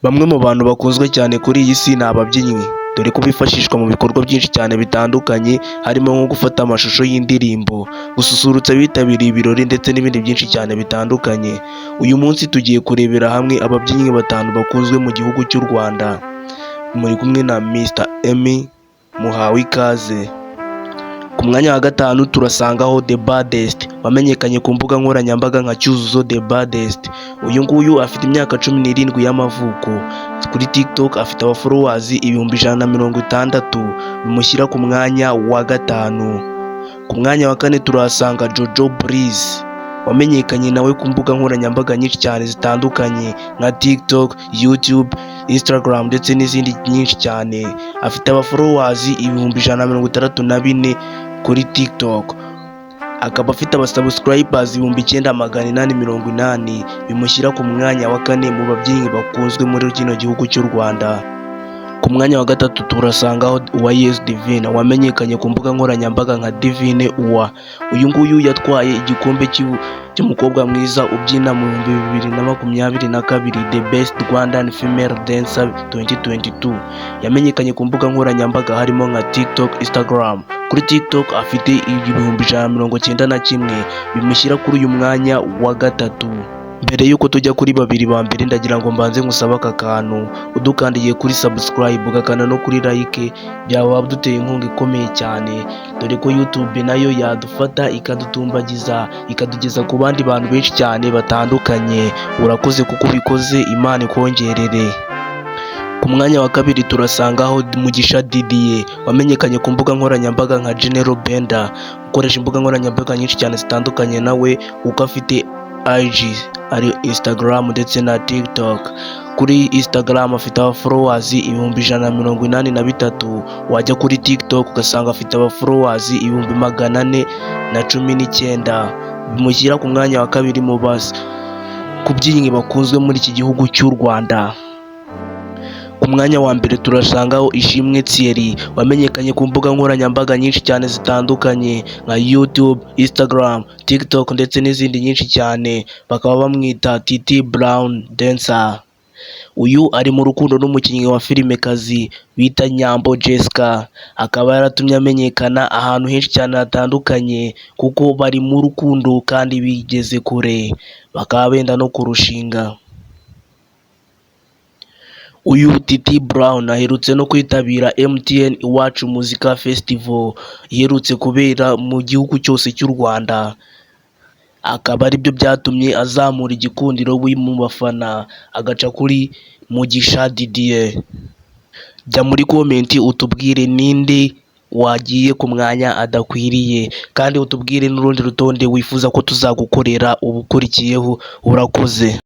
Bamwe mu bantu bakunzwe cyane kuri iyi si ni ababyinnyi, dore ko bifashishwa mu bikorwa byinshi cyane bitandukanye, harimo nko gufata amashusho y'indirimbo, gususurutsa abitabiriye ibirori ndetse n'ibindi byinshi cyane bitandukanye. Uyu munsi tugiye kurebera hamwe ababyinnyi batanu bakunzwe mu gihugu cy'u Rwanda. Muri kumwe na Mr Emmy, muhawe ikaze. Ku mwanya wa gatanu turasangaho The Baddest, wamenyekanye ku mbuga nkoranyambaga nka Cyuzuzo The Baddest. Uyu nguyu afite imyaka 17 y'amavuko. Kuri TikTok afite abafollowers 160,000, bimushyira ku mwanya wa gatanu. Ku mwanya wa kane turahasanga Jojo Breeze, wamenyekanye nawe ku mbuga nkoranyambaga nyinshi cyane zitandukanye nka TikTok, YouTube, Instagram ndetse n'izindi nyinshi cyane. Afite abafollowers 164,000 kuri TikTok. Akaba afite abasubscribers 9,880, bimushyira ku mwanya wa kane mu babyinnyi bakunzwe muri kino gihugu cy'u Rwanda. Ku mwanya wa gatatu turasangaho Uwayezu Divine, wamenyekanye ku mbuga nkoranyambaga nka Divine Uwa. Uyu nguyu yatwaye igikombe cy'umukobwa mwiza ubyina mu 2022 The Best Rwandan Female Dancer 2022. Yamenyekanye ku mbuga nkoranyambaga harimo nka TikTok, Instagram. Kuri TikTok afite 191,000, bimushyira kuri uyu mwanya wa gatatu. Mbere yuko tujya kuri babiri ba mbere, ndagira ngo mbanze ngusaba aka kantu, udukandiye kuri subscribe ugakanda no kuri like, byaba duteye inkunga ikomeye cyane, dore ko YouTube nayo yadufata ikadutumbagiza, ikadugeza ku bandi bantu benshi cyane batandukanye. Urakoze kuko ubikoze, Imana ikongerere. Ku mwanya wa kabiri turasangaho Mugisha Didier, wamenyekanye ku mbuga nkoranyambaga nka General Bender, ukoresha imbuga nkoranyambaga nyinshi cyane zitandukanye nawe, uko afite IG ari Instagram ndetse na TikTok. Kuri Instagram afite abafollowers 183,000, wajya kuri TikTok ugasanga afite abafollowers 419,000, bimushyira ku mwanya wa kabiri mu kubyinnyi bakunzwe muri iki gihugu cy'u Rwanda. Ku mwanya wa mbere turasangaho Ishimwe Thierry, wamenyekanye ku mbuga nkoranyambaga nyinshi cyane zitandukanye nka YouTube, Instagram, TikTok ndetse n'izindi nyinshi cyane. Bakaba bamwita Titi Brown Dancer. Uyu ari mu rukundo n'umukinnyi wa filmekazi bita Nyambo Jessica, akaba yaratumye amenyekana ahantu henshi cyane hatandukanye, kuko bari mu rukundo kandi bigeze kure, bakaba benda no kurushinga. Uyu Titi Brown aherutse no kwitabira MTN Iwacu Muzika Festival iherutse kubera mu gihugu cyose cy'u Rwanda. Akaba aribyo byatumye azamura igikundiro mu bafana, agaca kuri Mugisha Didier. Jya muri comment utubwire ninde wagiye ku mwanya adakwiriye, kandi utubwire n'urundi rutonde wifuza ko tuzagukorera ubukurikiyeho. Urakoze.